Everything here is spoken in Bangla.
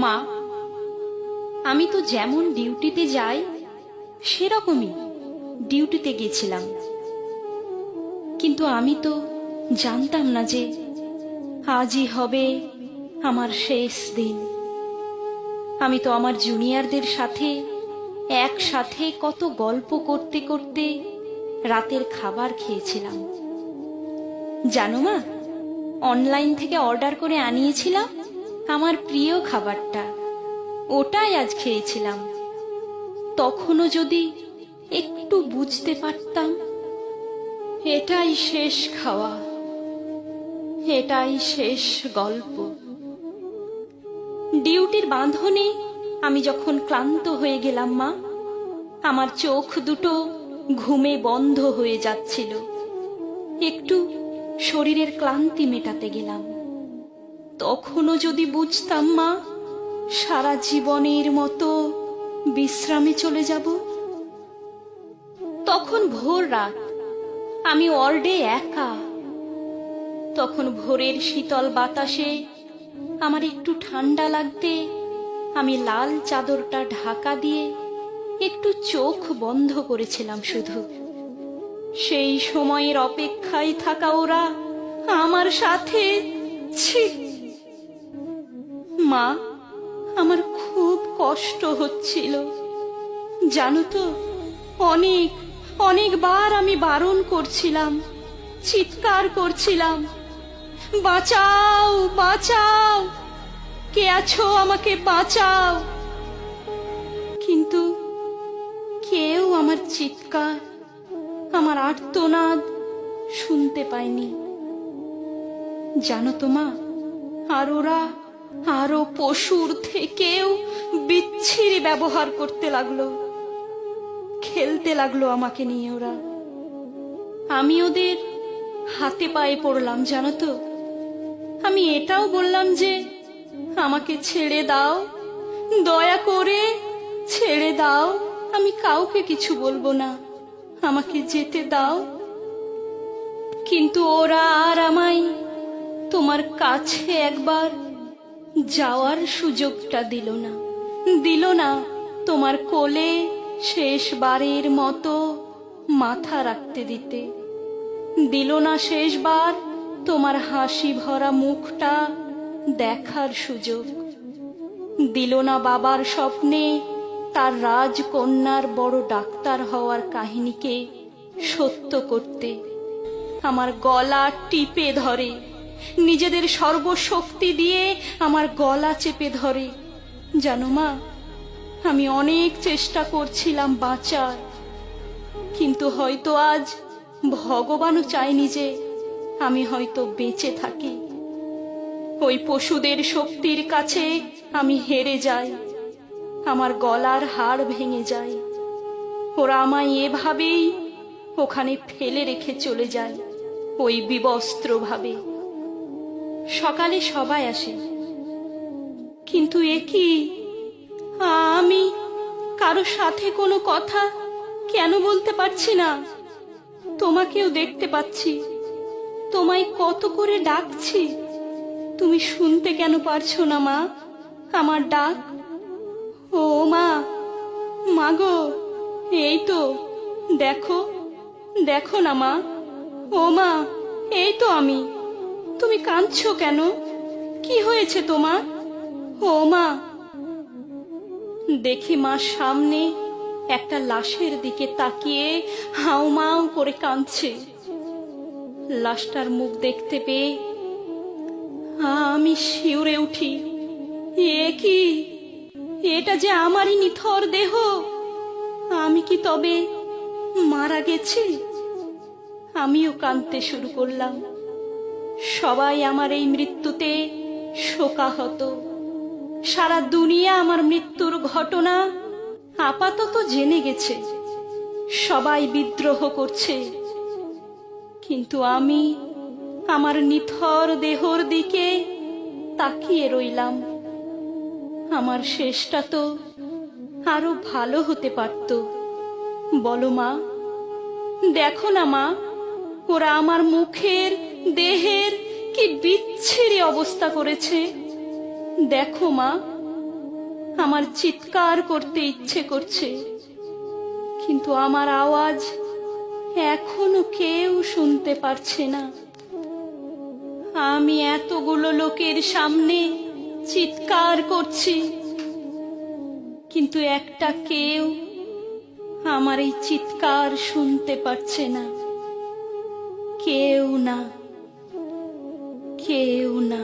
মা, আমি তো যেমন ডিউটিতে যাই সেরকমই ডিউটিতে গেছিলাম, কিন্তু আমি তো জানতাম না যে আজই হবে আমার শেষ দিন। আমি তো আমার জুনিয়রদের সাথে একসাথে কত গল্প করতে করতে রাতের খাবার খেয়েছিলাম। জানো মা, অনলাইন থেকে অর্ডার করে আনিয়েছিলাম আমার প্রিয় খাবারটা, ওটাই আজ খেয়েছিলাম। তখনও যদি একটু বুঝতে পারতাম এটাই শেষ খাওয়া, এটাই শেষ গল্প। ডিউটির বাঁধনে আমি যখন ক্লান্ত হয়ে গেলাম মা, আমার চোখ দুটো ঘুমে বন্ধ হয়ে যাচ্ছিল, একটু শরীরের ক্লান্তি মেটাতে গেলাম। তখনও যদি বুঝতাম মা সারা জীবনের মতো বিশ্রামে চলে যাব। তখন ভোর রাত, আমি ওয়ার্ডে একা। তখন ভোরের শীতল বাতাসে আমার একটু ঠান্ডা লাগতে আমি লাল চাদরটা ঢাকা দিয়ে একটু চোখ বন্ধ করেছিলাম শুধু। সেই সময়ের অপেক্ষায় থাকা ওরা আমার সাথে, ছি মা, আমার খুব কষ্ট হচ্ছিল জানো তো। অনেকবার আমি বারণ করছিলাম, চিৎকার করছিলাম, বাঁচাও বাঁচাও, কে আছো আমাকে বাঁচাও। কিন্তু কেউ আমার চিৎকার, আমার আর্তনাদ শুনতে পায়নি। জানো তো মা, আর ওরা আরো পশুর থেকেও বিচ্ছিরি ব্যবহার করতে লাগলো, খেলতে লাগলো আমাকে নিয়ে ওরা। আমি ওদের হাতে পায়ে পড়লাম জানো তো। আমি এটাও বললাম যে আমাকে ছেড়ে দাও, দয়া করে ছেড়ে দাও, আমি কাউকে কিছু বলবো না, আমাকে যেতে দাও। কিন্তু ওরা আর আমায় তোমার কাছে একবার যাওয়ার সুযোগটা দিল না তোমার কোলে শেষবারের মতো মাথা রাখতে দিতে, দিল না শেষবার তোমার হাসি ভরা মুখটা দেখার সুযোগ, দিল না বাবার স্বপ্নে তার রাজকন্যার বড় ডাক্তার হওয়ার কাহিনীকে সত্য করতে। আমার গলা টিপে ধরে, নিজেদের সর্বশক্তি দিয়ে আমার গলা চেপে ধরে। জানো মা, আমি অনেক চেষ্টা করছিলাম বাঁচার, কিন্তু হয়তো আজ ভগবানও চায়নি যে আমি হয়তো বেঁচে থাকি। ওই পশুদের শক্তির কাছে আমি হেরে যাই, আমার গলার হাড় ভেঙে যায়। ওরা আমায় এভাবেই ওখানে ফেলে রেখে চলে যায়, ওই বিবস্ত্র ভাবে। সকালে সবাই আসে, কিন্তু এ কি, আমি কারো সাথে কোনো কথা কেন বলতে পারছি না? তোমাকেও দেখতে পাচ্ছি, তোমায় কত করে ডাকছি, তুমি শুনতে কেন পারছো না মা আমার ডাক? ও মা, মাগো, এই তো দেখো, দেখো না মা, ও মা, এই তো আমি। তুমি কাঁদছো কেন? কি হয়েছে তোমার? ও মা। দেখি মা সামনে একটা লাশের দিকে তাকিয়ে হাউমাউ করে কাঁদছে। লাশটার মুখ দেখতে পেয়ে আমি শিউরে উঠি। এ কি, এটা যে আমারই নিথর দেহ। আমি কি তবে মারা গেছি? আমিও কাঁদতে শুরু করলাম। সবাই আমার এই মৃত্যুতে শোকাহত। সারা দুনিয়া আমার মৃত্যুর ঘটনা আপাতত জেনে গেছে, সবাই বিদ্রোহ করছে, কিন্তু আমি আমার নিথর দেহর দিকে তাকিয়ে রইলাম। আমার শেষটা তো আরো ভালো হতে পারত। বলো মা, দেখো না মা, ওরা আমার মুখের দেহের কি বিচ্ছিরি অবস্থা করেছে। দেখো মা, আমার চিৎকার করতে ইচ্ছে করছে, কিন্তু আমার আওয়াজ এখনো কেউ শুনতে পারছে না। আমি এতগুলো লোকের সামনে চিৎকার করছি, কিন্তু একটা কেউ আমার এই চিৎকার শুনতে পারছে না। কেউ না, কেউ না।